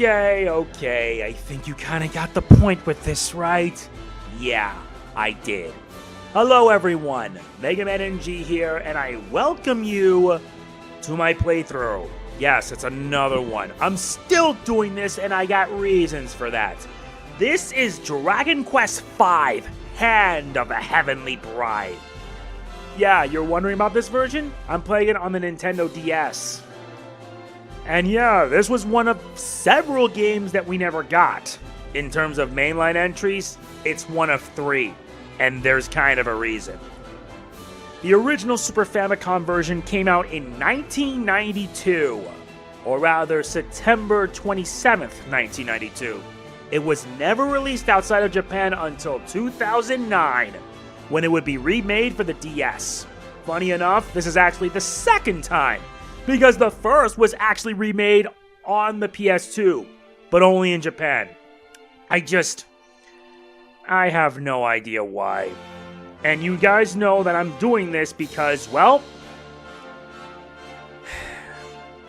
Okay, I think you kind of got the point with this, right? Yeah, I did. Hello everyone, MegamanNG here, and I welcome you to my playthrough. Yes, it's another one. I'm still doing this, and I got reasons for that. This is Dragon Quest V, Hand of the Heavenly Bride. Yeah, you're wondering about this version? I'm playing it on the Nintendo DS. And yeah, this was one of several games that we never got. In terms of mainline entries, it's one of 3, and there's kind of a reason. The original Super Famicom version came out in 1992, or rather September 27th, 1992. It was never released outside of Japan until 2009, when it would be remade for the DS. Funny enough, this is actually the second time, because the first was actually remade on the PS2, but only in Japan. I have no idea why. And you guys know that I'm doing this because, well,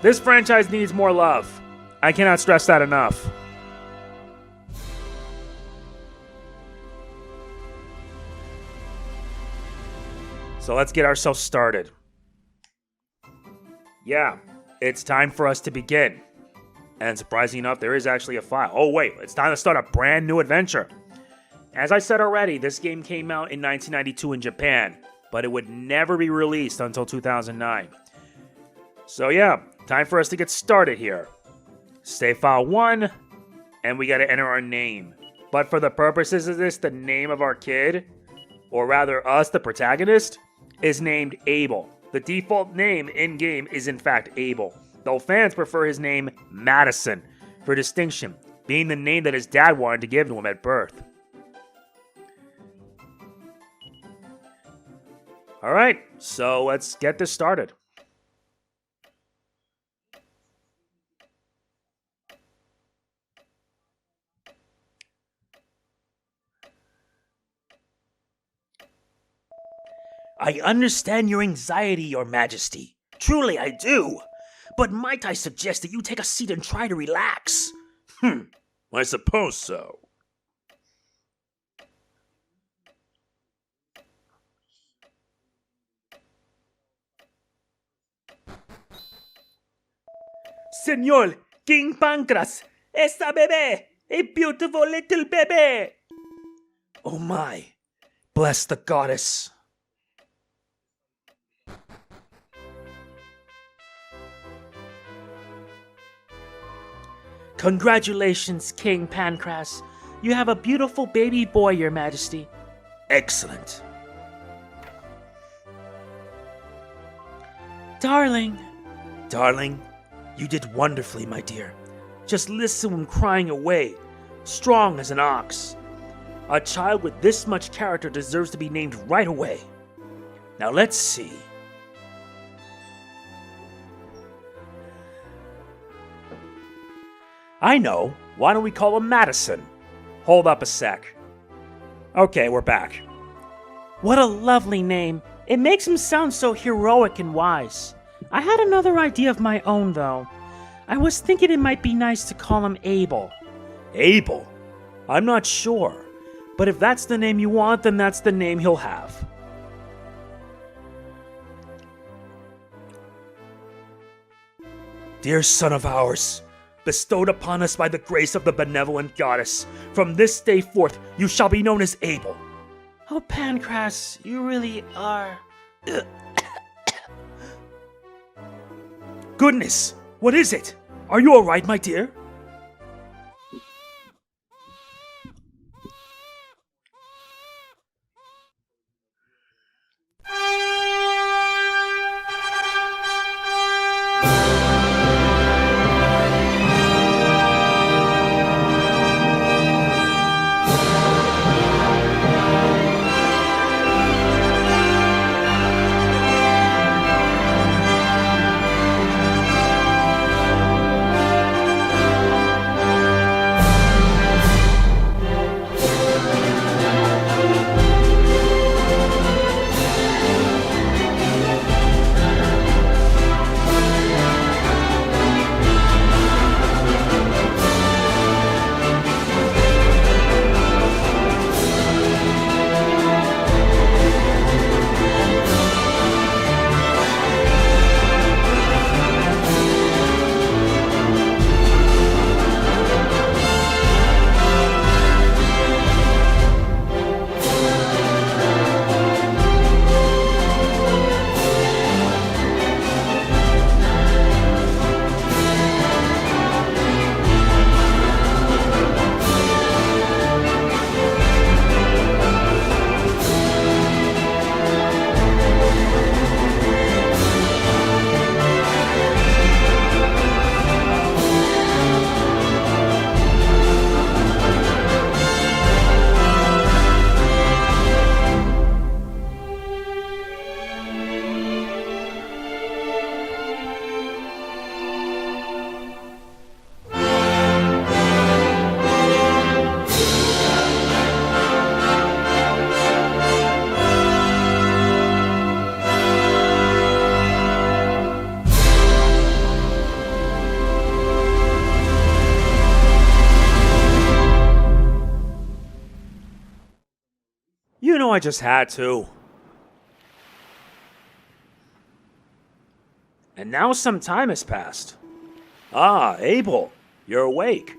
this franchise needs more love. I cannot stress that enough. So let's get ourselves started. Yeah, it's time for us to begin. And surprisingly enough, there is actually a file. Oh wait, it's time to start a brand new adventure. As I said already, this game came out in 1992 in Japan, but it would never be released until 2009. So yeah, time for us to get started here. Save file 1, and we gotta enter our name. But for the purposes of this, the name of our kid, or rather us, the protagonist, is named Abel. The default name in-game is in fact Abel, though fans prefer his name Madison, for distinction, being the name that his dad wanted to give to him at birth. Alright, so let's get this started. I understand your anxiety, Your Majesty. Truly, I do. But might I suggest that you take a seat and try to relax? I suppose so. Señor, King Pancras, esta bebé, a beautiful little bebé. Oh my, bless the goddess. Congratulations, King Pancras. You have a beautiful baby boy, Your Majesty. Excellent. Darling. Darling, you did wonderfully, my dear. Just listen to him crying away, strong as an ox. A child with this much character deserves to be named right away. Now let's see. I know. Why don't we call him Madison? Hold up a sec. Okay, we're back. What a lovely name. It makes him sound so heroic and wise. I had another idea of my own, though. I was thinking it might be nice to call him Abel. Abel? I'm not sure. But if that's the name you want, then that's the name he'll have. Dear son of ours, bestowed upon us by the grace of the benevolent goddess, from this day forth you shall be known as Abel. Oh, Pancras, you really are... Goodness, what is it? Are you alright, my dear? You know I just had to. And now some time has passed. Ah, Abel, you're awake.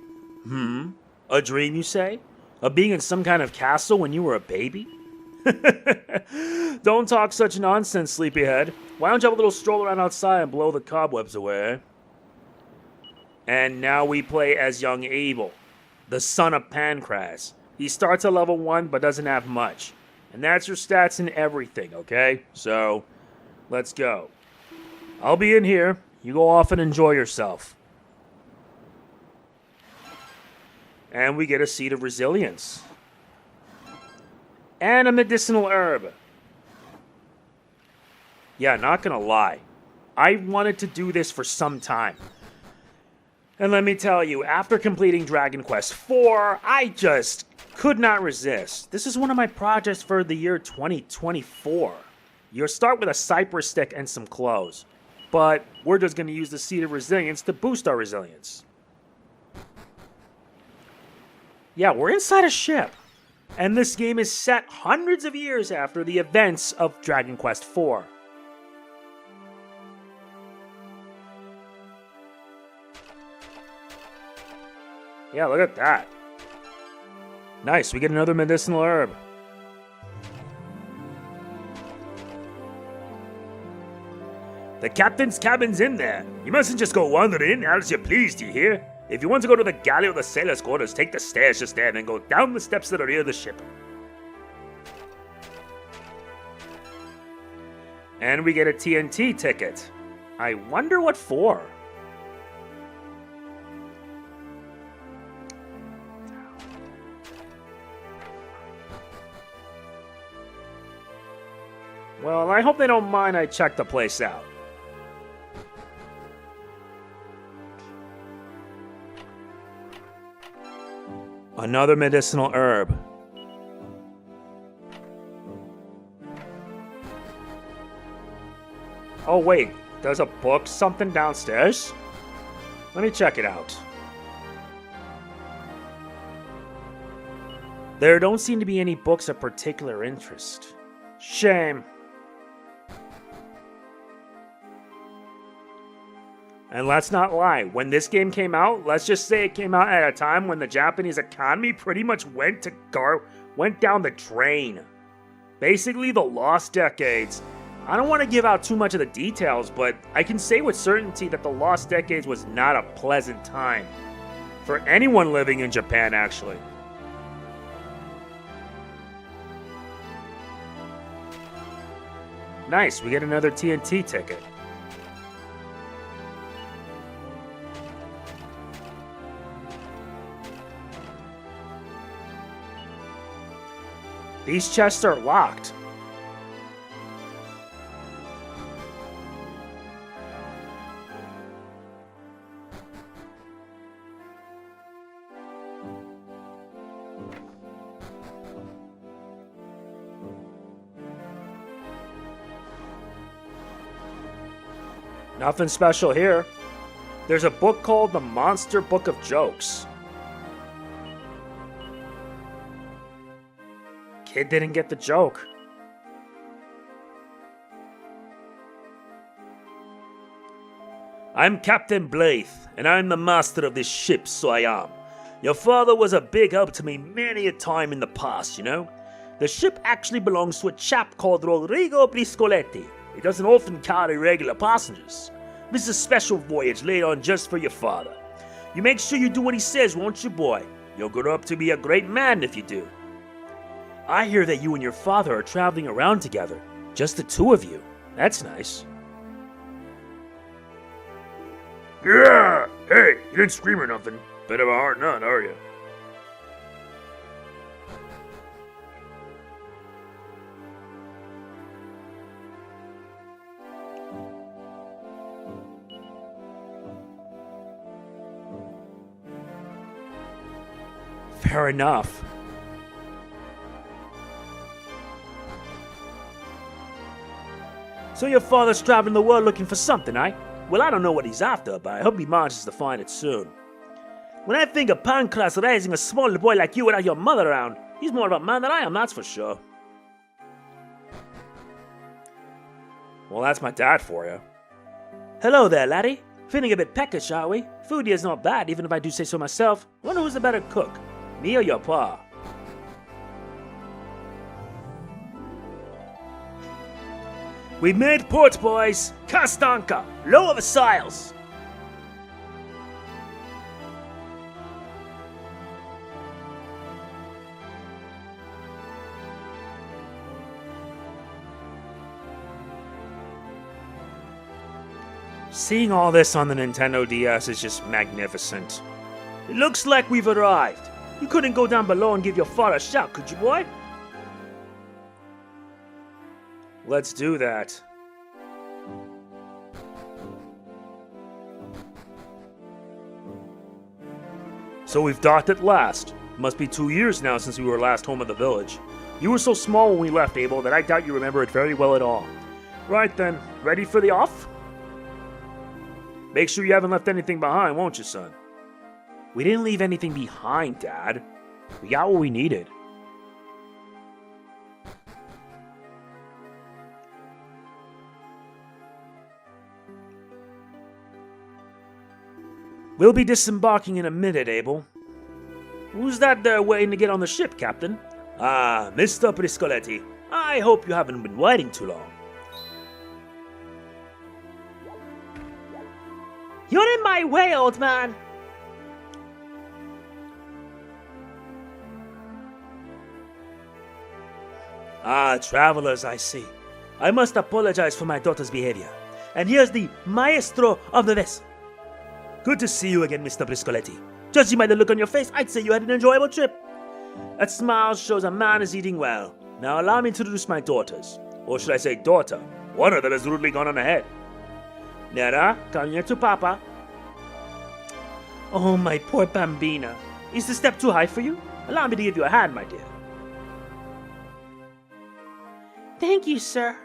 A dream, you say? Of being in some kind of castle when you were a baby? Don't talk such nonsense, sleepyhead. Why don't you have a little stroll around outside and blow the cobwebs away? And now we play as young Abel, the son of Pancras. He starts at level 1 but doesn't have much. And that's your stats and everything, okay? So, let's go. I'll be in here. You go off and enjoy yourself. And we get a Seed of Resilience. And a medicinal herb. Yeah, not gonna lie. I wanted to do this for some time. And let me tell you, after completing Dragon Quest IV, I just could not resist. This is one of my projects for the year 2024. You'll start with a cypress stick and some clothes. But we're just going to use the Seed of Resilience to boost our resilience. Yeah, we're inside a ship. And this game is set hundreds of years after the events of Dragon Quest IV. Yeah, look at that. Nice, we get another medicinal herb. The captain's cabin's in there. You mustn't just go wandering as you please, do you hear? If you want to go to the galley or the sailor's quarters, take the stairs just there and then go down the steps to the rear of the ship. And we get a TNT ticket. I wonder what for. Well, I hope they don't mind I check the place out. Another medicinal herb. Oh wait, there's a book something downstairs? Let me check it out. There don't seem to be any books of particular interest. Shame. And let's not lie, when this game came out, let's just say it came out at a time when the Japanese economy pretty much went down the drain. Basically, the lost decades. I don't want to give out too much of the details, but I can say with certainty that the lost decades was not a pleasant time. For anyone living in Japan, actually. Nice, we get another TNT ticket. These chests are locked. Nothing special here. There's a book called The Monster Book of Jokes. Kid didn't get the joke. I'm Captain Blythe, and I'm the master of this ship, so I am. Your father was a big help to me many a time in the past, you know? The ship actually belongs to a chap called Rodrigo Briscoletti. He doesn't often carry regular passengers. This is a special voyage laid on just for your father. You make sure you do what he says, won't you, boy? You'll grow up to be a great man if you do. I hear that you and your father are traveling around together. Just the two of you. That's nice. Yeah! Hey, you didn't scream or nothing. Bit of a hard nut, are you? Fair enough. So your father's traveling the world looking for something, eh? Well, I don't know what he's after, but I hope he manages to find it soon. When I think of Pancras raising a small boy like you without your mother around, he's more of a man than I am, that's for sure. Well, that's my dad for you. Hello there, laddie. Feeling a bit peckish, are we? Food here's not bad, even if I do say so myself. Wonder who's the better cook, me or your pa? We've made port, boys! Kastanka! Lower the sails! Seeing all this on the Nintendo DS is just magnificent. It looks like we've arrived. You couldn't go down below and give your father a shout, could you, boy? Let's do that. So we've docked at last. Must be 2 years now since we were last home at the village. You were so small when we left, Abel, that I doubt you remember it very well at all. Right then, ready for the off? Make sure you haven't left anything behind, won't you, son? We didn't leave anything behind, Dad. We got what we needed. We'll be disembarking in a minute, Abel. Who's that there waiting to get on the ship, Captain? Ah, Mr. Briscoletti. I hope you haven't been waiting too long. You're in my way, old man! Ah, travelers, I see. I must apologize for my daughter's behavior. And here's the maestro of the vessel. Good to see you again, Mr. Briscoletti. Judging by the look on your face, I'd say you had an enjoyable trip. That smile shows a man is eating well. Now allow me to introduce my daughters. Or should I say daughter? One of them has rudely gone on ahead. Nera, come here to Papa. Oh, my poor bambina. Is the step too high for you? Allow me to give you a hand, my dear. Thank you, sir.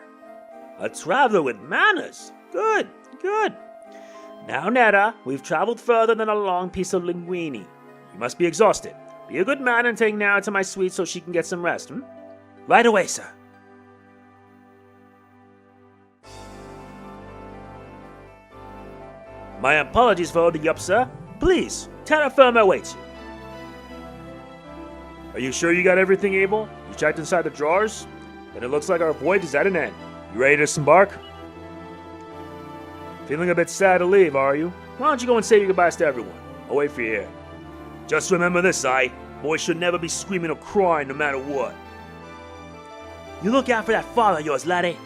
A traveler with manners. Good, good. Now, Nera, we've traveled further than a long piece of linguine. You must be exhausted. Be a good man and take Nera to my suite so she can get some rest, Right away, sir. My apologies for holding you up, sir. Please, terra firma awaits you. Are you sure you got everything, Abel? You checked inside the drawers? Then it looks like our voyage is at an end. You ready to disembark? Feeling a bit sad to leave, are you? Why don't you go and say your goodbyes to everyone? I'll wait for you here. Just remember this, boys should never be screaming or crying no matter what. You look out for that father of yours, laddie.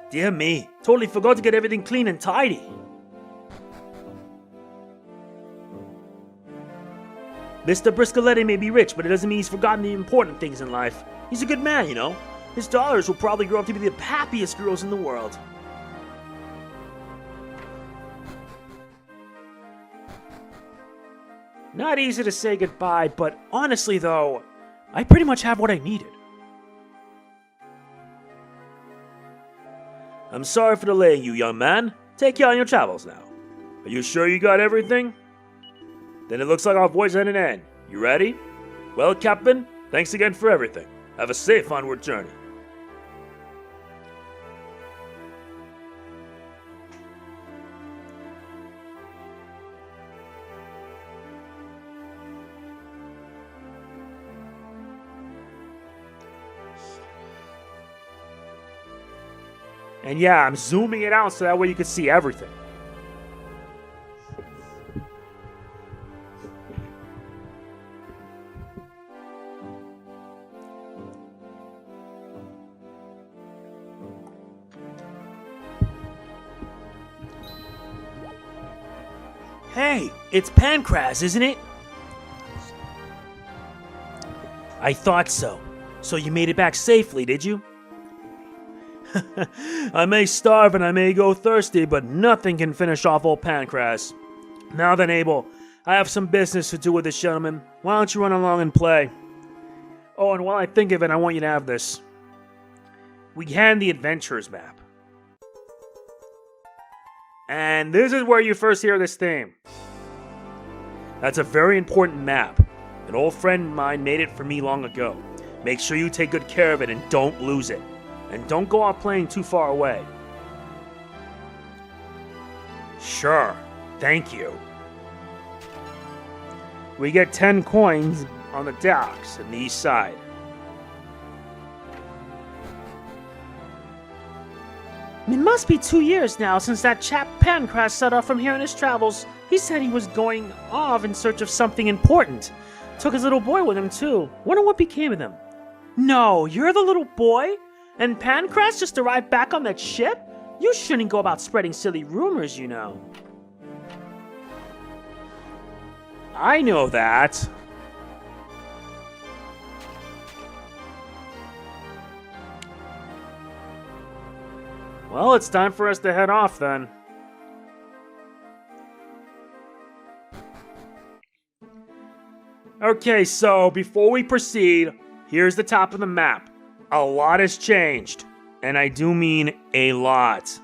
Dear me, totally forgot to get everything clean and tidy. Mr. Briscoletti may be rich, but it doesn't mean he's forgotten the important things in life. He's a good man, you know. His daughters will probably grow up to be the happiest girls in the world. Not easy to say goodbye, but honestly though, I pretty much have what I needed. I'm sorry for delaying you, young man. Take care on your travels now. Are you sure you got everything? Then it looks like our voyage is at an end. You ready? Well, Captain, thanks again for everything. Have a safe onward journey. And yeah, I'm zooming it out so that way you can see everything. Hey, it's Pancras, isn't it? I thought so. So you made it back safely, did you? I may starve and I may go thirsty, but nothing can finish off old Pancras. Now then, Abel, I have some business to do with this gentleman. Why don't you run along and play? Oh, and while I think of it, I want you to have this. We hand the Adventurers map. And this is where you first hear this theme. That's a very important map. An old friend of mine made it for me long ago. Make sure you take good care of it and don't lose it. And don't go out playing too far away. Sure, thank you. We get 10 coins on the docks on the east side. It must be 2 years now since that chap Pancras set off from here in his travels. He said he was going off in search of something important. Took his little boy with him, too. Wonder what became of them. No, you're the little boy? And Pancras just arrived back on that ship? You shouldn't go about spreading silly rumors, you know. I know that. Well, it's time for us to head off then. Okay, so before we proceed, here's the top of the map. A lot has changed, and I do mean a lot.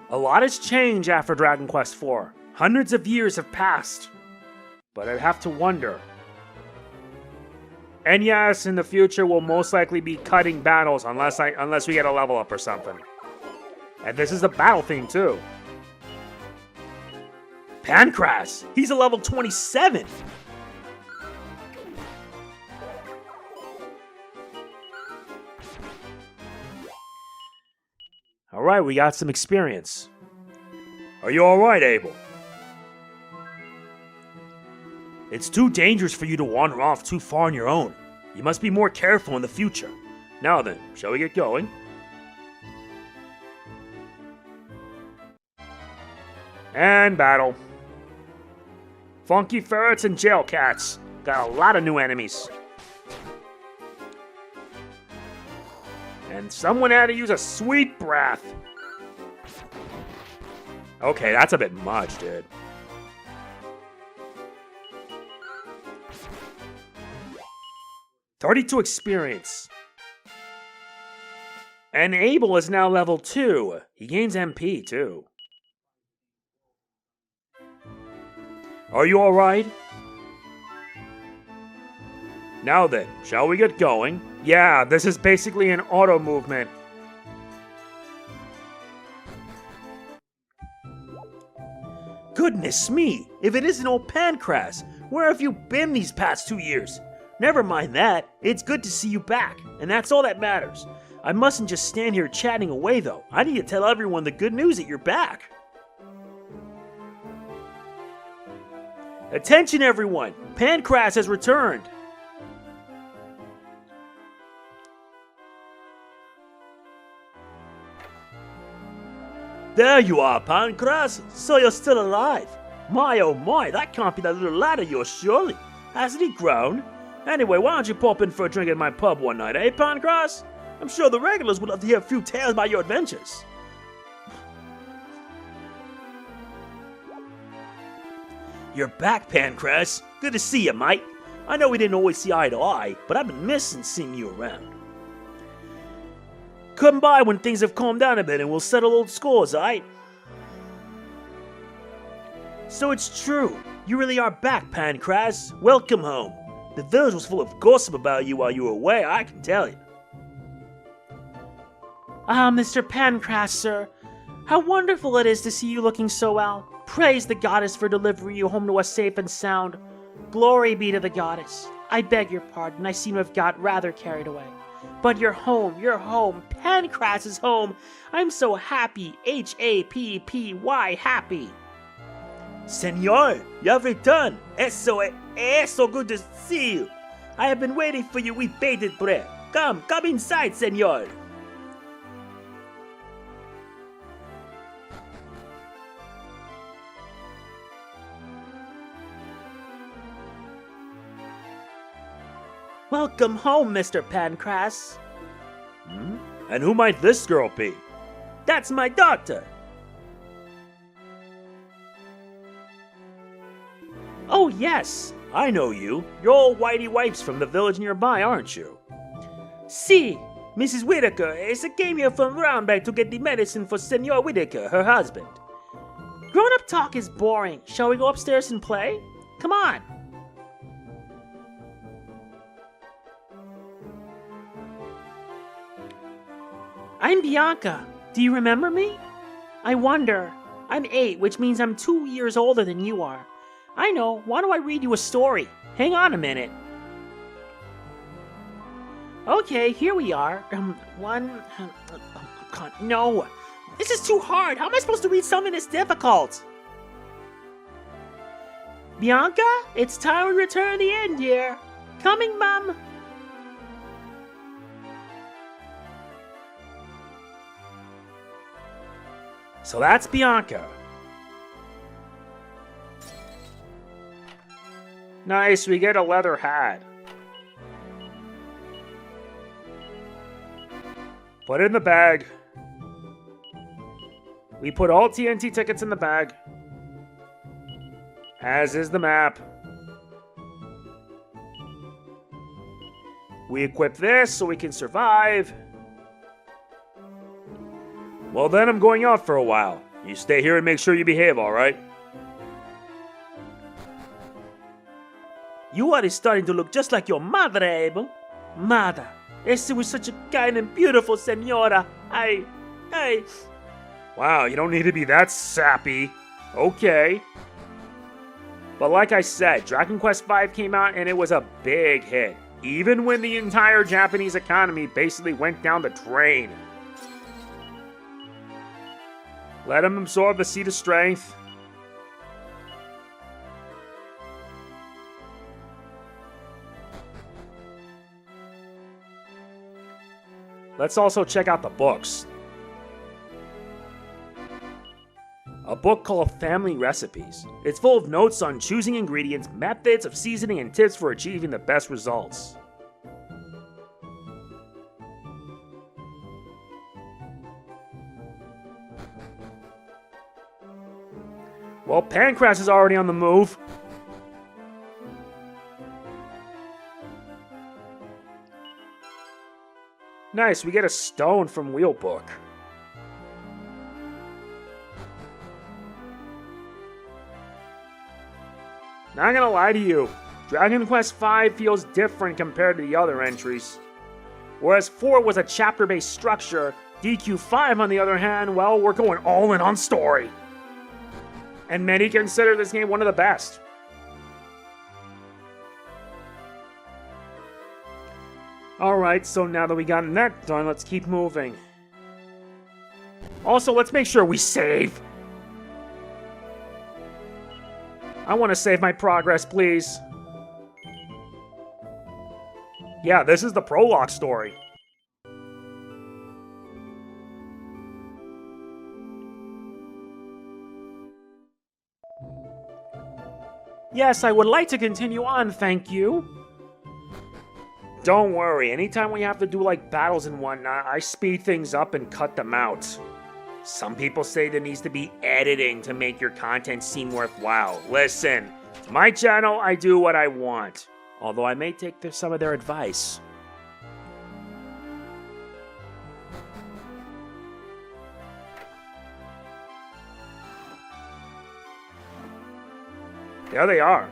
A lot has changed after Dragon Quest IV. Hundreds of years have passed, but I have to wonder. And yes, in the future we'll most likely be cutting battles unless we get a level up or something. And this is the battle theme too. Pancras! He's a level 27! Alright, we got some experience. Are you alright, Abel? It's too dangerous for you to wander off too far on your own. You must be more careful in the future. Now then, shall we get going? And battle. Funky ferrets and jail cats. Got a lot of new enemies. And someone had to use a sweet breath. Okay, that's a bit much, dude. $32 experience. And Abel is now level 2. He gains MP, too. Are you alright? Now then, shall we get going? Yeah, this is basically an auto movement. Goodness me, if it isn't old Pancras, where have you been these past 2 years? Never mind that, it's good to see you back, and that's all that matters. I mustn't just stand here chatting away though, I need to tell everyone the good news that you're back. Attention everyone, Pancras has returned. There you are, Pancras, so you're still alive. My oh my, that can't be that little lad of yours surely. Hasn't he grown? Anyway, why don't you pop in for a drink at my pub one night, eh, Pancras? I'm sure the regulars would love to hear a few tales about your adventures. You're back, Pancras. Good to see you, mate. I know we didn't always see eye to eye, but I've been missing seeing you around. Come by when things have calmed down a bit and we'll settle old scores, aight? So it's true. You really are back, Pancras. Welcome home. The village was full of gossip about you while you were away, I can tell you. Ah, Mr. Pancras, sir. How wonderful it is to see you looking so well. Praise the goddess for delivering you home to us safe and sound. Glory be to the goddess. I beg your pardon, I seem to have got rather carried away. But you're home, Pancras is home. I'm so happy, H-A-P-P-Y, happy. Senor, you have returned. It's so good to see you. I have been waiting for you with bated breath. Come inside, senor. Welcome home, Mr. Pancras. And who might this girl be? That's my daughter. Oh, yes. I know you. You're all whitey wipes from the village nearby, aren't you? Si, Mrs. Whitaker came here from Roundback to get the medicine for Senor Whitaker, her husband. Grown-up talk is boring. Shall we go upstairs and play? Come on. I'm Bianca. Do you remember me? I wonder. I'm 8, which means I'm 2 years older than you are. I know. Why don't I read you a story? Hang on a minute. Okay, here we are. No. This is too hard. How am I supposed to read something this difficult? Bianca, it's time we return to the end here. Coming, Mum. So that's Bianca. Nice, we get a leather hat. Put it in the bag. We put all TNT tickets in the bag. As is the map. We equip this so we can survive. Well then, I'm going out for a while. You stay here and make sure you behave, alright? You are starting to look just like your mother, Abel. Mother, este was such a kind and beautiful senora. Wow, you don't need to be that sappy. Okay. But like I said, Dragon Quest V came out and it was a big hit. Even when the entire Japanese economy basically went down the drain. Let him absorb the Seed of Strength. Let's also check out the books. A book called Family Recipes. It's full of notes on choosing ingredients, methods of seasoning, and tips for achieving the best results. Well, Pancras is already on the move. Nice, we get a stone from Wheelbook. Not gonna lie to you, Dragon Quest V feels different compared to the other entries. Whereas 4 was a chapter-based structure, DQ5 on the other hand, well, we're going all in on story. And many consider this game one of the best. Alright, so now that we gotten that done, let's keep moving. Also, let's make sure we save. I want to save my progress, please. Yeah, this is the prologue story. Yes, I would like to continue on, thank you. Don't worry, anytime we have to do like battles and whatnot, I speed things up and cut them out. Some people say there needs to be editing to make your content seem worthwhile. Listen, it's my channel, I do what I want. Although I may take some of their advice. There they are.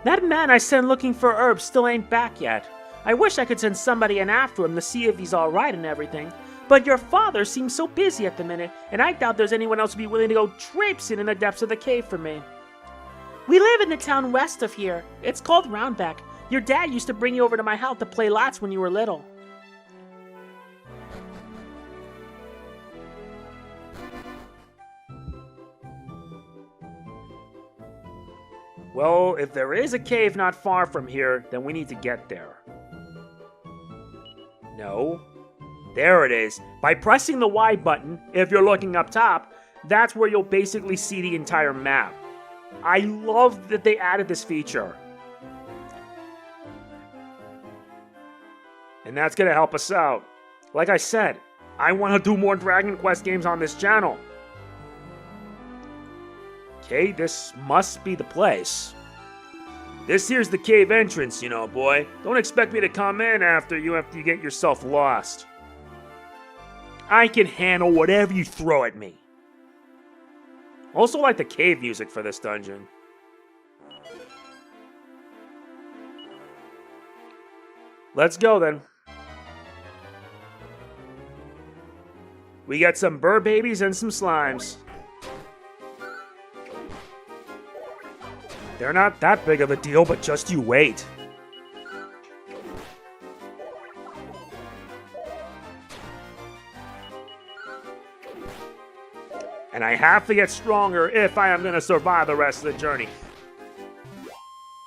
That man I sent looking for herbs still ain't back yet. I wish I could send somebody in after him to see if he's alright and everything. But your father seems so busy at the minute, and I doubt there's anyone else who'd be willing to go traipsing in the depths of the cave for me. We live in the town west of here. It's called Roundback. Your dad used to bring you over to my house to play lots when you were little. Well, if there is a cave not far from here, then we need to get there. No. There it is. By pressing the Y button, if you're looking up top, that's where you'll basically see the entire map. I love that they added this feature. And that's going to help us out. Like I said, I want to do more Dragon Quest games on this channel. Okay, this must be the place. This here's the cave entrance, you know, boy. Don't expect me to come in after you get yourself lost. I can handle whatever you throw at me. Also like the cave music for this dungeon. Let's go then. We got some bird babies and some slimes. They're not that big of a deal, but just you wait. And I have to get stronger if I am going to survive the rest of the journey.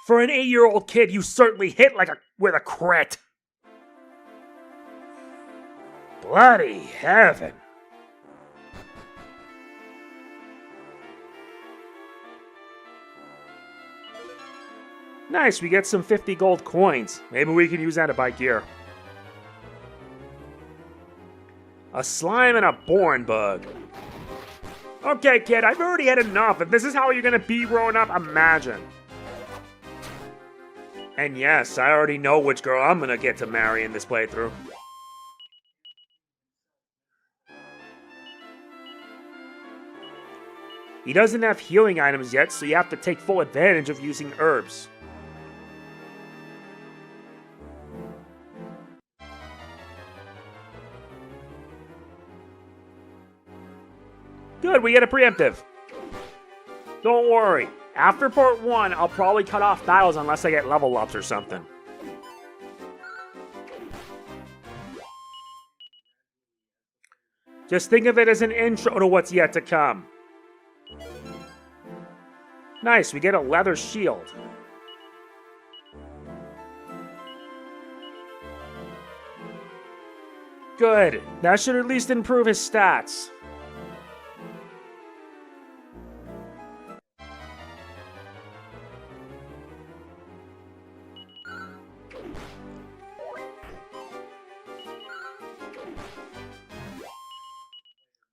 For an 8-year-old kid, you certainly hit with a crit. Bloody heaven. Nice, we get some 50 gold coins. Maybe we can use that to buy gear. A slime and a born bug. Okay, kid, I've already had enough. If this is how you're gonna be growing up, imagine. And yes, I already know which girl I'm gonna get to marry in this playthrough. He doesn't have healing items yet, so you have to take full advantage of using herbs. Good, we get a preemptive. Don't worry. After part 1, I'll probably cut off battles unless I get level ups or something. Just think of it as an intro to what's yet to come. Nice, we get a leather shield. Good, that should at least improve his stats.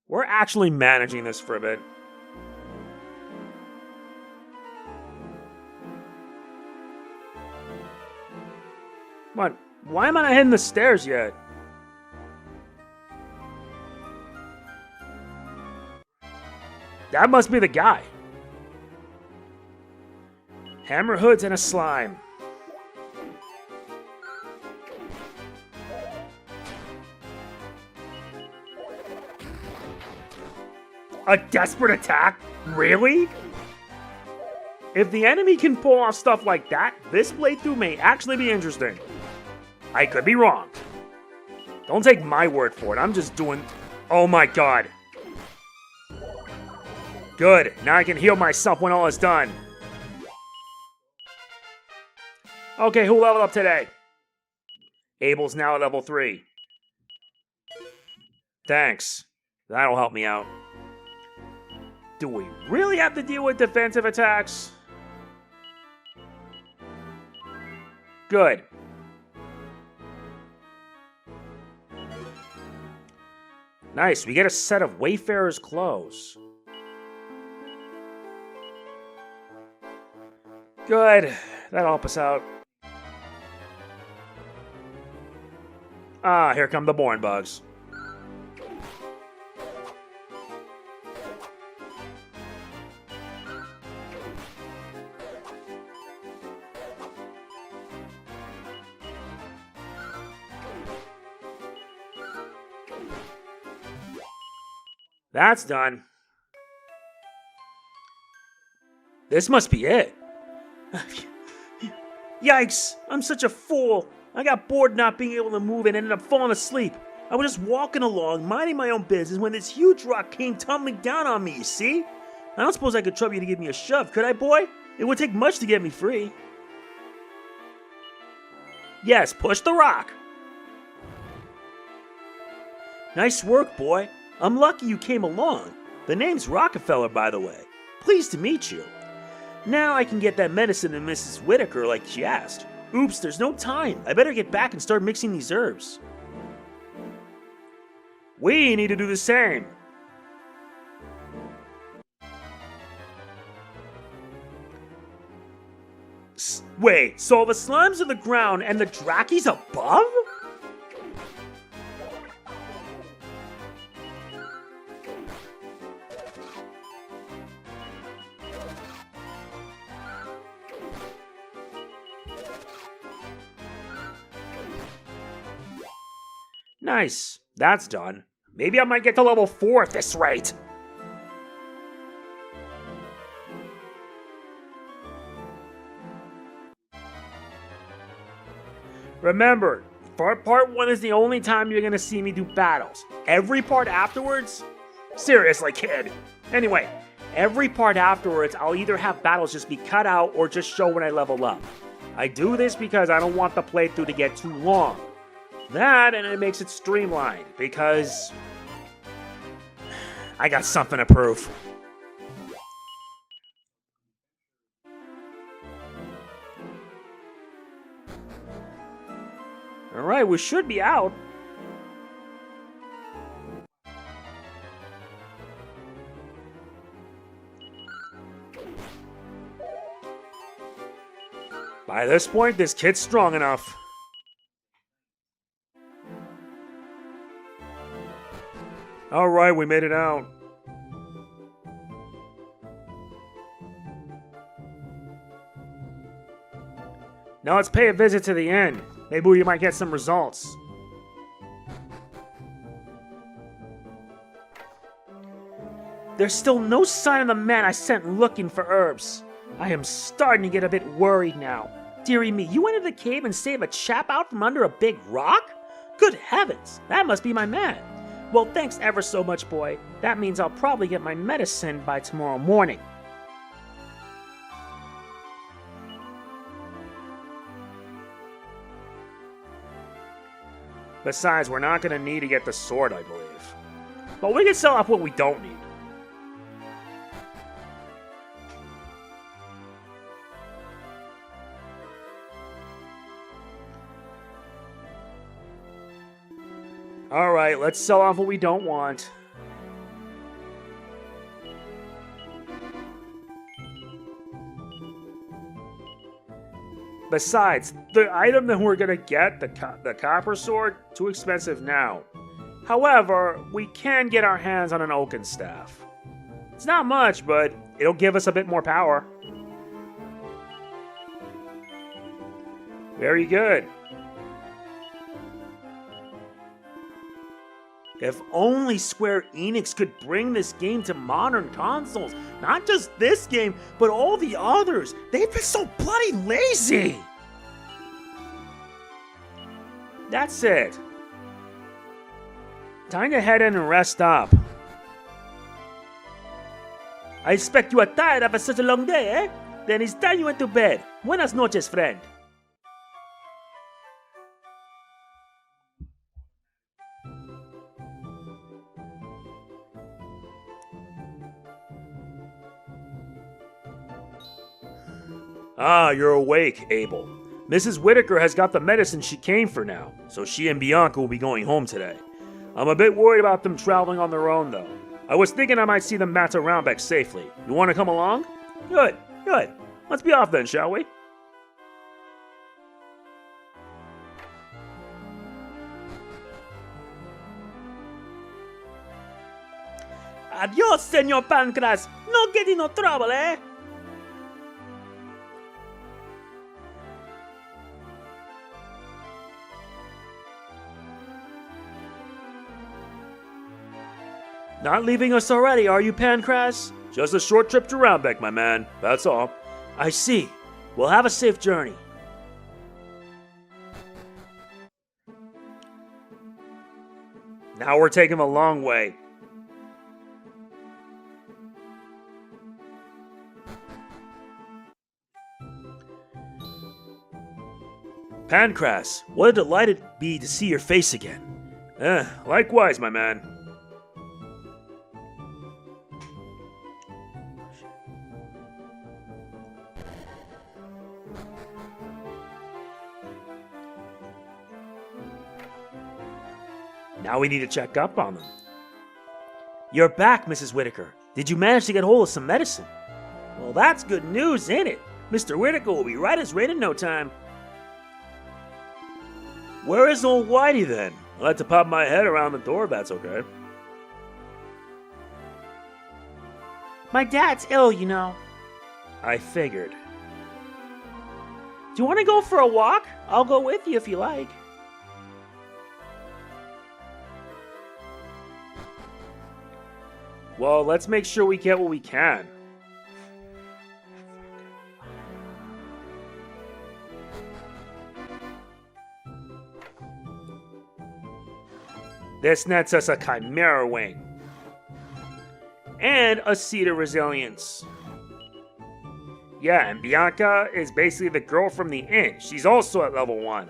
We're actually managing this for a bit. Come on, why am I not hitting the stairs yet? That must be the guy. Hammer hoods and a slime. A desperate attack? Really? If the enemy can pull off stuff like that, this playthrough may actually be interesting. I could be wrong. Don't take my word for it, I'm just doing... Oh my god. Good, now I can heal myself when all is done. Okay, who leveled up today? Abel's now at level 3. Thanks. That'll help me out. Do we really have to deal with defensive attacks? Good. Nice, we get a set of Wayfarer's clothes. Good, that'll help us out. Ah, here come the born bugs. That's done. This must be it. Yikes! I'm such a fool. I got bored not being able to move and ended up falling asleep. I was just walking along, minding my own business, when this huge rock came tumbling down on me, you see? I don't suppose I could trouble you to give me a shove, could I, boy? It would take much to get me free. Yes, push the rock. Nice work, boy. I'm lucky you came along. The name's Rockefeller, by the way. Pleased to meet you. Now I can get that medicine to Mrs. Whitaker like she asked. Oops, there's no time. I better get back and start mixing these herbs. We need to do the same. Wait, so the slime's on the ground and the Draki's above? Nice. That's done. Maybe I might get to level 4 at this rate. Remember, part 1 is the only time you're gonna see me do battles. Every part afterwards? Seriously, kid. Anyway, every part afterwards, I'll either have battles just be cut out or just show when I level up. I do this because I don't want the playthrough to get too long. That, and it makes it streamlined, because I got something to prove. Alright, we should be out. By this point, this kid's strong enough. Alright, we made it out. Now let's pay a visit to the inn. Maybe we might get some results. There's still no sign of the man I sent looking for herbs. I am starting to get a bit worried now. Dearie me, you went into the cave and saved a chap out from under a big rock? Good heavens, that must be my man. Well, thanks ever so much, boy. That means I'll probably get my medicine by tomorrow morning. Besides, we're not going to need to get the sword, I believe. But we can sell off what we don't need. Alright, let's sell off what we don't want. Besides, the item that we're gonna get, the copper sword, too expensive now. However, we can get our hands on an oaken staff. It's not much, but it'll give us a bit more power. Very good. If only Square Enix could bring this game to modern consoles. Not just this game, but all the others. They've been so bloody lazy. That's it. Time to head in and rest up. I expect you are tired after such a long day, eh? Then it's time you went to bed. Buenas noches, friend. Ah, you're awake, Abel. Mrs. Whitaker has got the medicine she came for now, so she and Bianca will be going home today. I'm a bit worried about them traveling on their own, though. I was thinking I might see them match around back safely. You want to come along? Good, good. Let's be off then, shall we? Adios, Senor Pancras. No get in no trouble, eh? Not leaving us already, are you, Pancras? Just a short trip to Roundbeck, my man. That's all. I see. We'll have a safe journey. Now we're taking the long way. Pancras, what a delight it'd be to see your face again. Likewise, my man. Now we need to check up on them. You're back, Mrs. Whitaker. Did you manage to get hold of some medicine? Well, that's good news, ain't it? Mr. Whitaker will be right as rain in no time. Where is old Whitey, then? I'll have to pop my head around the door if that's okay. My dad's ill, you know. I figured. Do you want to go for a walk? I'll go with you if you like. Well, let's make sure we get what we can. This nets us a Chimera Wing. And a Seed of Resilience. Yeah, and Bianca is basically the girl from the inn. She's also at level 1.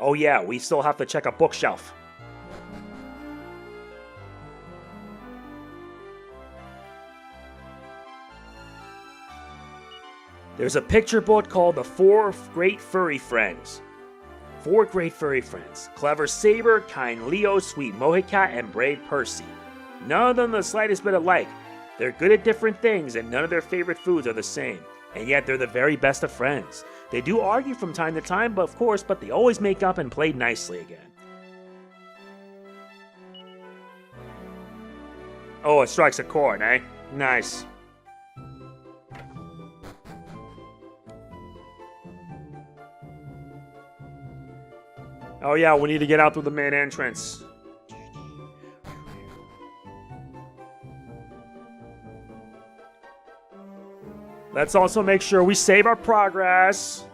Oh yeah, we still have to check a bookshelf. There's a picture book called The Four Great Furry Friends. 4 great furry friends. Clever Saber, kind Leo, sweet Mohicat, and brave Percy. None of them the slightest bit alike. They're good at different things, and none of their favorite foods are the same. And yet they're the very best of friends. They do argue from time to time, but they always make up and play nicely again. Oh, it strikes a chord, eh? Nice. Oh yeah, we need to get out through the main entrance. Let's also make sure we save our progress.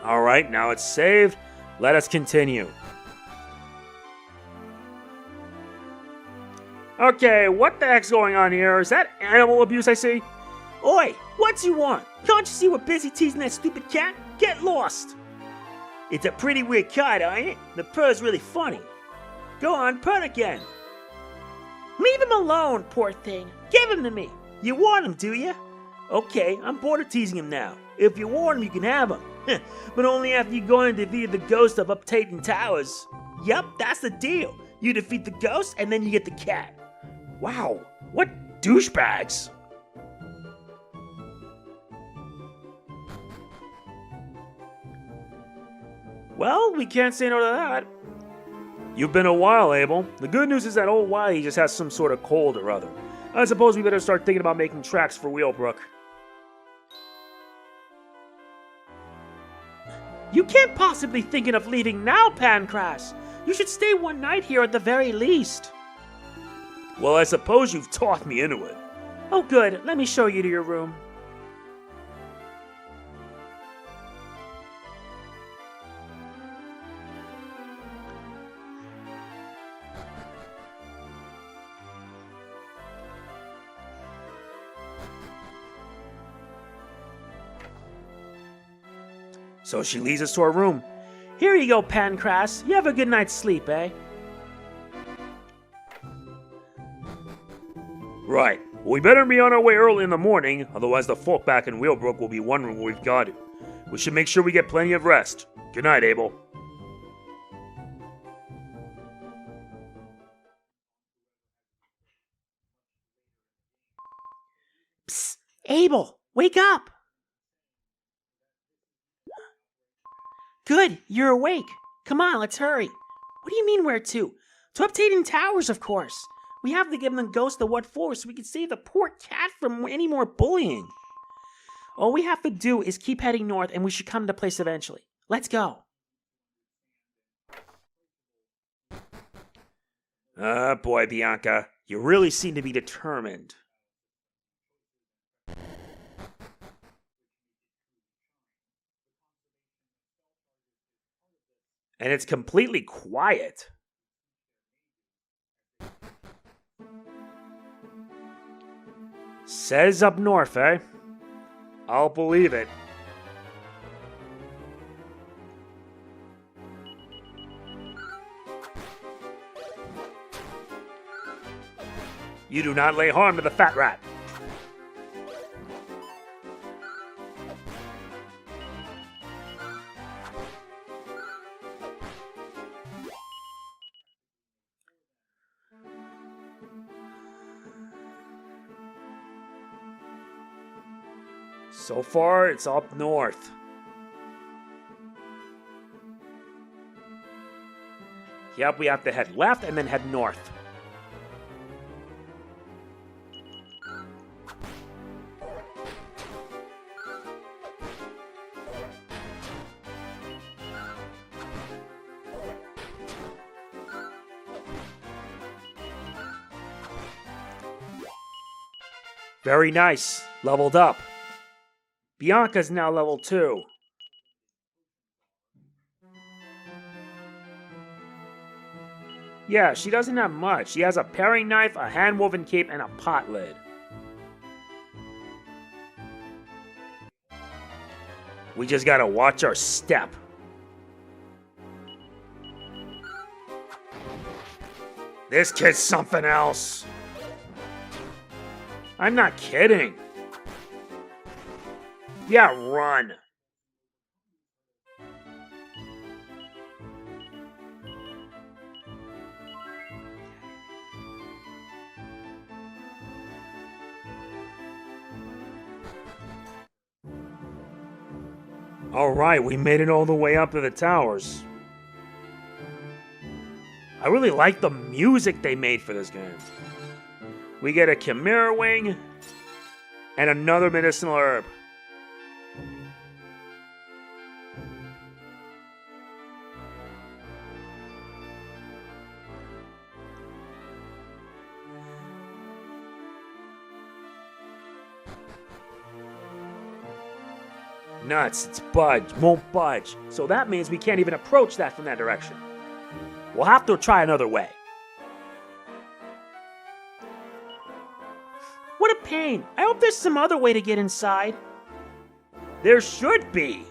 Alright, now it's saved. Let us continue. Okay, what the heck's going on here? Is that animal abuse I see? Oi, what you want? Can't you see we're busy teasing that stupid cat? Get lost! It's a pretty weird cat, ain't it? The purr's really funny. Go on, purr again. Leave him alone, poor thing. Give him to me. You want him, do you? Okay, I'm bored of teasing him now. If you want him, you can have him. But only after you go and defeat the ghost of Uptan Towers. Yup, that's the deal. You defeat the ghost, and then you get the cat. Wow, what douchebags. Well, we can't say no to that. You've been a while, Abel. The good news is that old Wiley just has some sort of cold or other. I suppose we better start thinking about making tracks for Wheelbrook. You can't possibly thinking of leaving now, Pancras. You should stay one night here at the very least. Well, I suppose you've talked me into it. Oh good, let me show you to your room. So she leads us to our room. Here you go, Pancras. You have a good night's sleep, eh? Right. Well, we better be on our way early in the morning, otherwise the folk back in Wheelbrook will be wondering where we've got to. We should make sure we get plenty of rest. Good night, Abel. Psst! Abel, wake up! Good, you're awake. Come on, let's hurry. What do you mean where to? To Uptan Towers, of course. We have to give them the ghost of what for so we can save the poor cat from any more bullying. All we have to do is keep heading north and we should come to place eventually. Let's go. Boy, Bianca, you really seem to be determined. And it's completely quiet. Says up north, eh? I'll believe it. You do not lay harm to the fat rat. So far, it's up north. Yep, we have to head left and then head north. Very nice. Leveled up. Bianca's now level 2. Yeah, she doesn't have much. She has a paring knife, a hand-woven cape, and a pot lid. We just gotta watch our step. This kid's something else. I'm not kidding. Yeah, run. Alright, we made it all the way up to the towers. I really like the music they made for this game. We get a Chimera Wing and another medicinal herb. Nuts, it's budge, won't budge. So that means we can't even approach that from that direction. We'll have to try another way. What a pain. I hope there's some other way to get inside. There should be.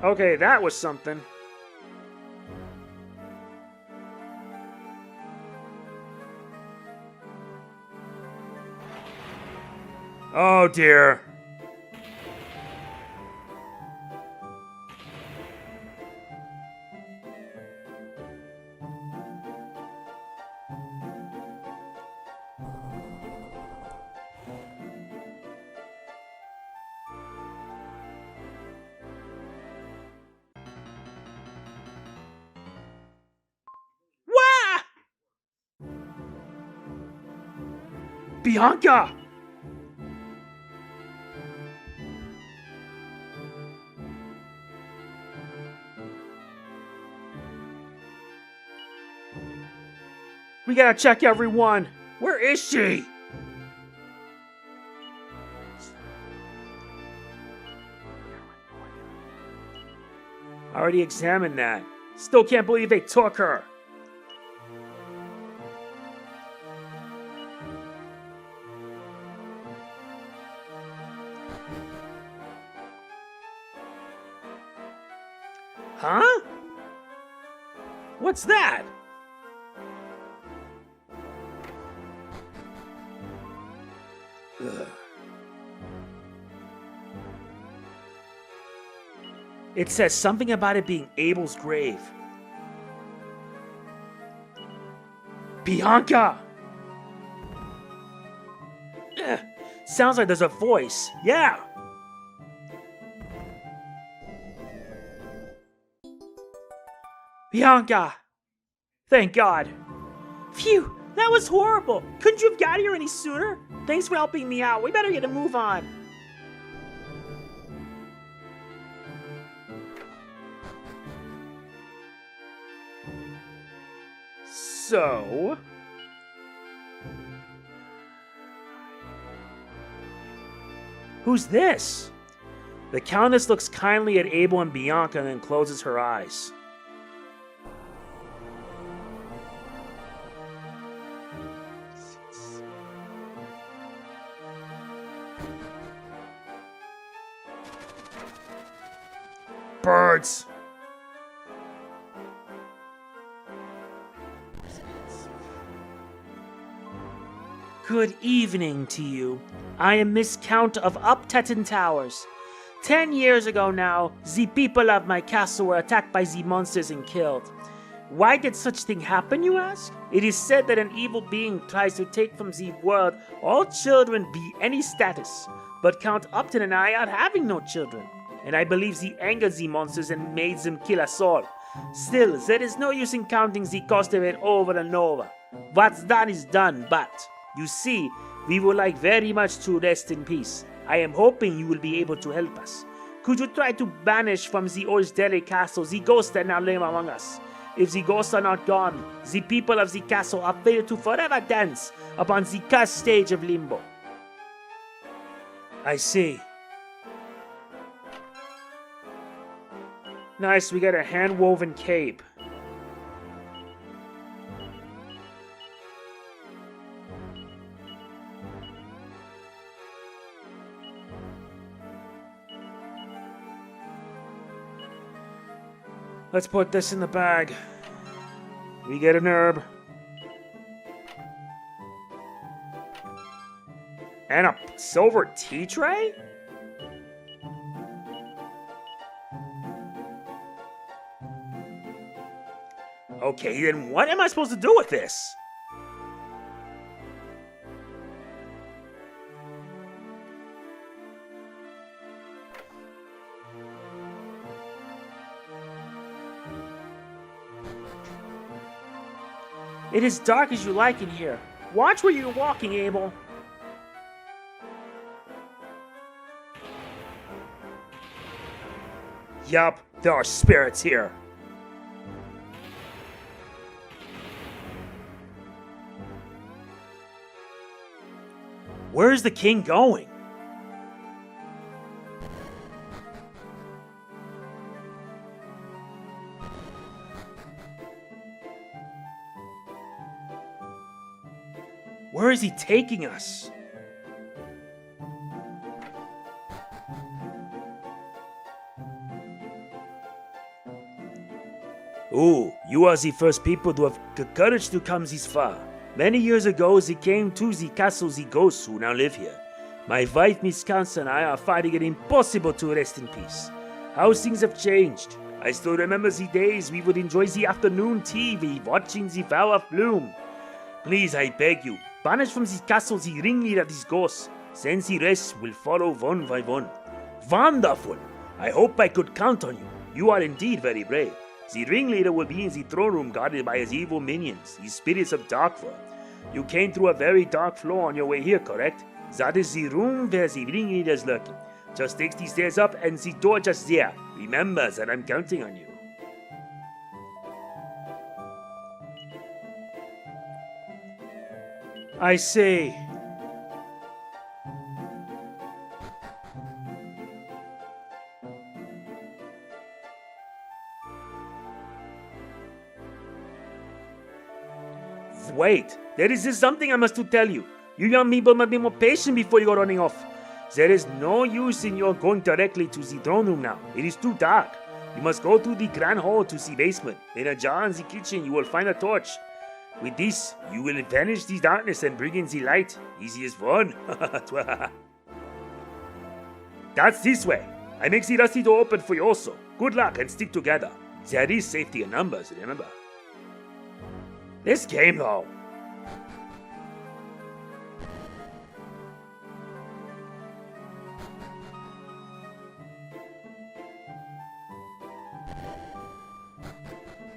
Okay, that was something. Oh dear. Wah! Bianca! We gotta check everyone. Where is she? I already examined that. Still can't believe they took her. Huh? What's that? Ugh. It says something about it being Abel's grave. Bianca! Ugh. Sounds like there's a voice. Yeah! Bianca! Thank God. Phew, that was horrible. Couldn't you have got here any sooner? Thanks for helping me out. We better get a move on. So... who's this? The Countess looks kindly at Abel and Bianca and then closes her eyes. Birds! Good evening to you. I am Miss Count of Uptan Towers. 10 years ago now, the people of my castle were attacked by the monsters and killed. Why did such thing happen, you ask? It is said that an evil being tries to take from the world all children be any status, but Count Upton and I are having no children, and I believe the angered the monsters and made them kill us all. Still, there is no use in counting the cost of it over and over. What's done is done, but, you see, we would like very much to rest in peace. I am hoping you will be able to help us. Could you try to banish from the old Delhi castle the ghosts that now live among us? If the ghosts are not gone, the people of the castle are fated to forever dance upon the cursed stage of limbo. I see. Nice, we got a hand-woven cape. Let's put this in the bag. We get an herb. And a silver tea tray? Okay, then what am I supposed to do with this? It is dark as you like in here. Watch where you're walking, Abel. Yup, there are spirits here. Where's the king going? Where is he taking us? Ooh, you are the first people to have the courage to come this far. Many years ago, they came to the castle the ghosts who now live here. My wife, Miss Kansa, and I are finding it impossible to rest in peace. How things have changed. I still remember the days we would enjoy the afternoon TV watching the flower bloom. Please, I beg you, banish from the castle the ringleader of these ghosts. Then the rest will follow one by one. Wonderful! I hope I could count on you. You are indeed very brave. The ringleader will be in the throne room guarded by his evil minions, the spirits of Darkfur. You came through a very dark floor on your way here, correct? That is the room where the ringleader is lurking. Just take the stairs up and the door just there. Remember that I'm counting on you. I see. Wait, there is something I must to tell you. You young people must be more patient before you go running off. There is no use in your going directly to the throne room now. It is too dark. You must go through the grand hall to the basement. In a jar in the kitchen you will find a torch. With this, you will vanish the darkness and bring in the light. Easy as one. That's this way. I make the rusty door open for you also. Good luck and stick together. There is safety in numbers, remember. This game though.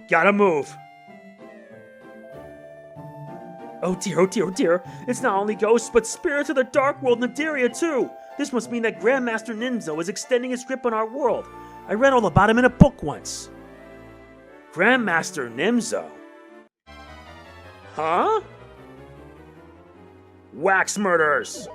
Gotta move. Oh dear, oh dear, oh dear. It's not only ghosts, but spirits of the dark world and Naderia too. This must mean that Grandmaster Ninzo is extending his grip on our world. I read all about him in a book once. Grandmaster Nimzo? Huh? Wax murders!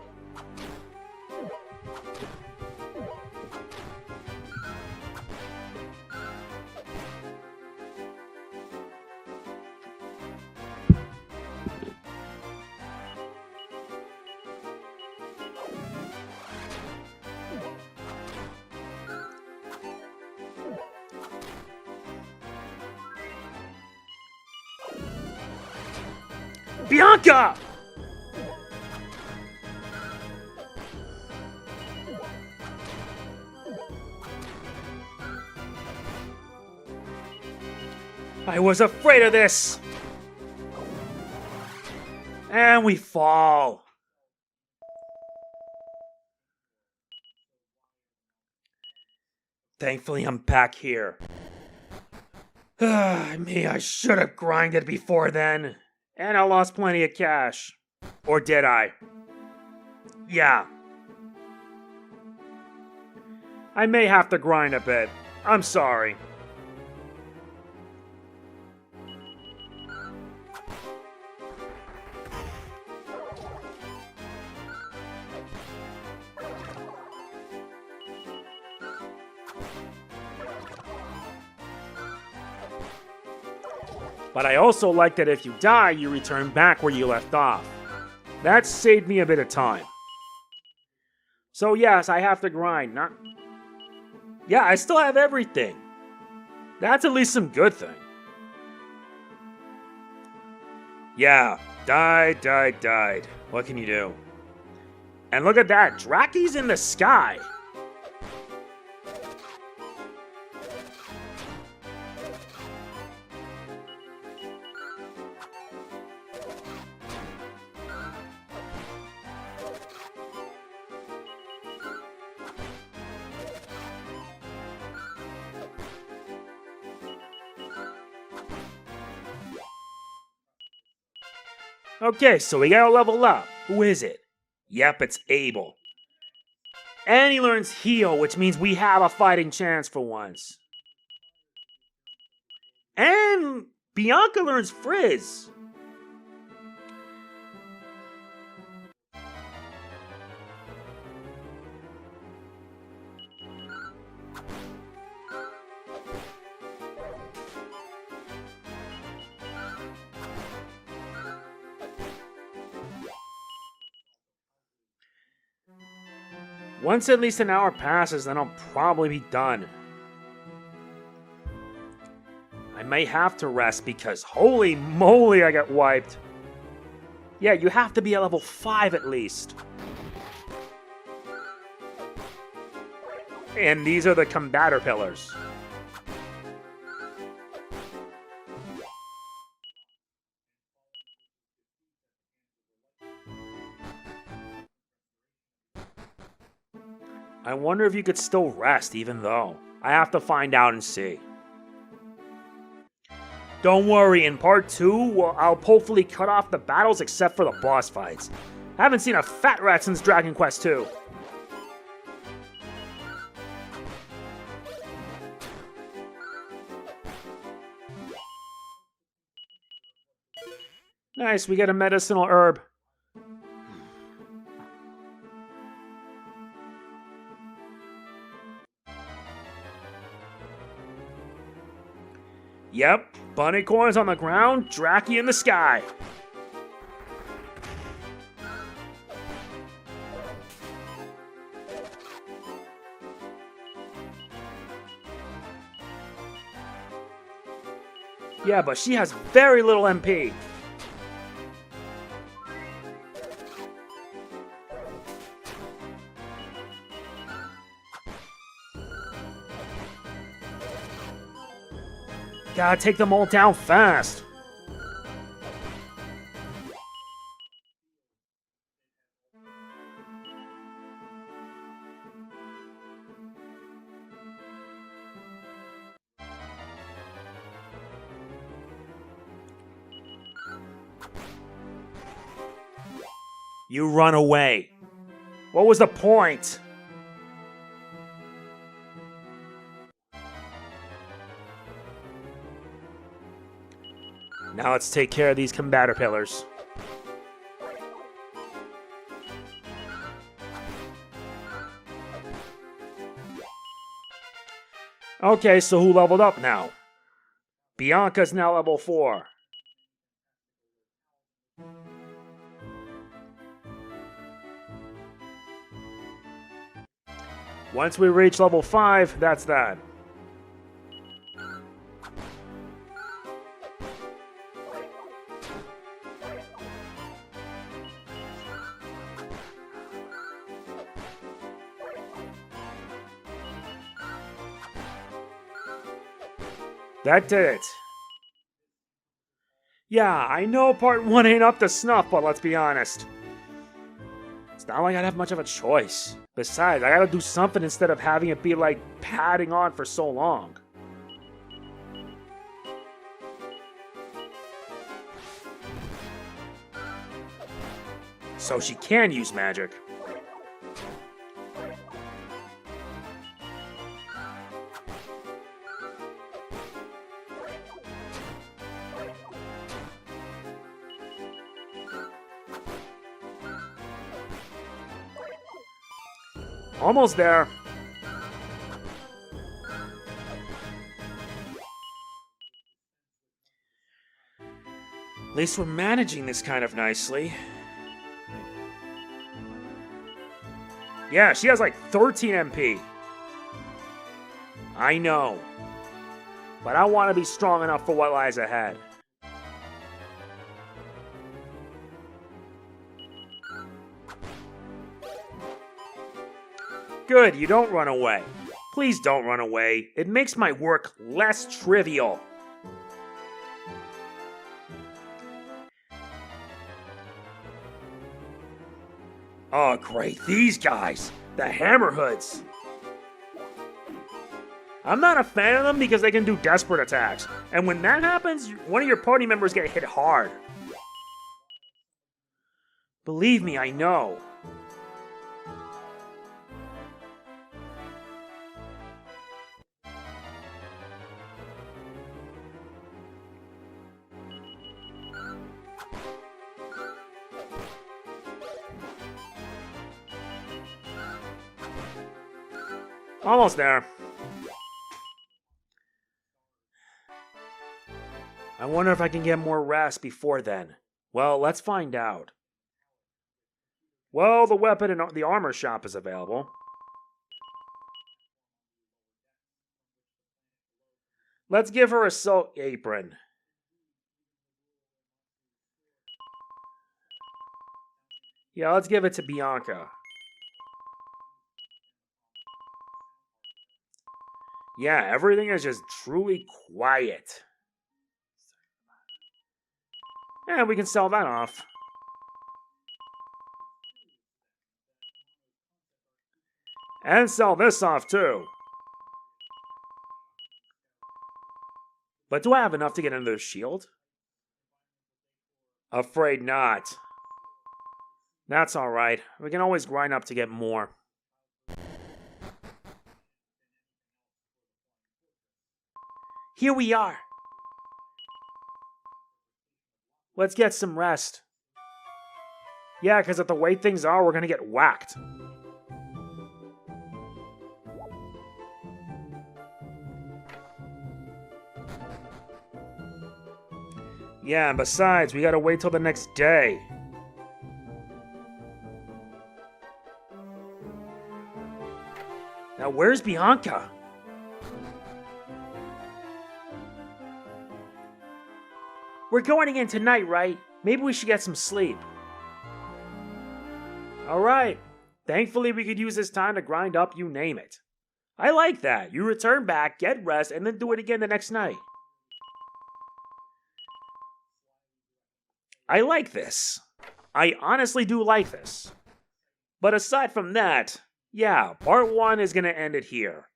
Bianca! I was afraid of this! And we fall. Thankfully, I'm back here. I should have grinded before then. And I lost plenty of cash. Or did I? Yeah. I may have to grind a bit. I'm sorry. But I also like that if you die, you return back where you left off. That saved me a bit of time. So yes, I have to grind. Yeah, I still have everything. That's at least some good thing. Yeah, died. What can you do? And look at that, Draki's in the sky. Okay, so we gotta level up. Who is it? Yep, it's Abel. And he learns heal, which means we have a fighting chance for once. And Bianca learns frizz. Once at least an hour passes, then I'll probably be done. I may have to rest because holy moly, I got wiped. Yeah, you have to be at level 5 at least. And these are the combator pillars. I wonder if you could still rest even though. I have to find out and see. Don't worry, in part 2, I'll hopefully cut off the battles except for the boss fights. I haven't seen a fat rat since Dragon Quest II. Nice, we get a medicinal herb. Yep, bunny coins on the ground, Draki in the sky. Yeah, but she has very little MP. Gotta take them all down fast. You run away. What was the point? Now let's take care of these combator pillars. Okay, so who leveled up now? Bianca's now level 4. Once we reach level 5, that's that. That did it. Yeah, I know part 1 ain't up to snuff, but let's be honest. It's not like I'd have much of a choice. Besides, I gotta do something instead of having it be like padding on for so long. So she can use magic. Almost there. At least we're managing this kind of nicely. Yeah, she has like 13 MP. I know. But I want to be strong enough for what lies ahead. Good, you don't run away. Please don't run away. It makes my work less trivial. Oh, great. These guys. The Hammerhoods. I'm not a fan of them because they can do desperate attacks. And when that happens, one of your party members get hit hard. Believe me, I know. Almost there. I wonder if I can get more rest before then. Well, let's find out. Well, the weapon and the armor shop is available. Let's give her a silk apron. Yeah, let's give it to Bianca. Yeah, everything is just truly quiet. And we can sell that off. And sell this off too. But do I have enough to get another shield? Afraid not. That's alright. We can always grind up to get more. Here we are. Let's get some rest. Yeah, because at the way things are, we're gonna get whacked. Yeah, and besides, we gotta wait till the next day. Now, where's Bianca? We're going again tonight, right? Maybe we should get some sleep. Alright. Thankfully, we could use this time to grind up, you name it. I like that. You return back, get rest, and then do it again the next night. I like this. I honestly do like this. But aside from that, yeah, part 1 is gonna end it here.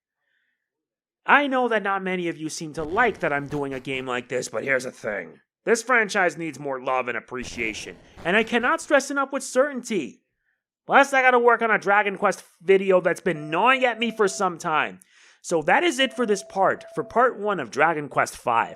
I know that not many of you seem to like that I'm doing a game like this, but here's the thing. This franchise needs more love and appreciation, and I cannot stress enough with certainty. Plus, I gotta work on a Dragon Quest video that's been gnawing at me for some time. So that is it for this part, for part 1 of Dragon Quest V.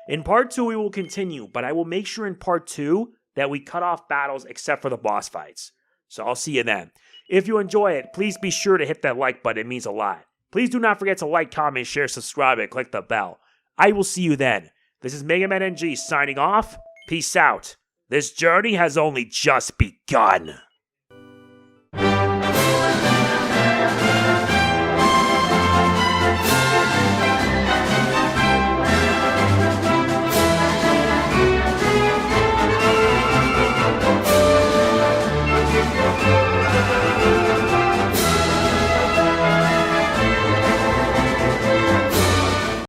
In part 2, we will continue, but I will make sure in part 2 that we cut off battles except for the boss fights. So I'll see you then. If you enjoy it, please be sure to hit that like button, it means a lot. Please do not forget to like, comment, share, subscribe, and click the bell. I will see you then. This is MegamanNG signing off. Peace out. This journey has only just begun.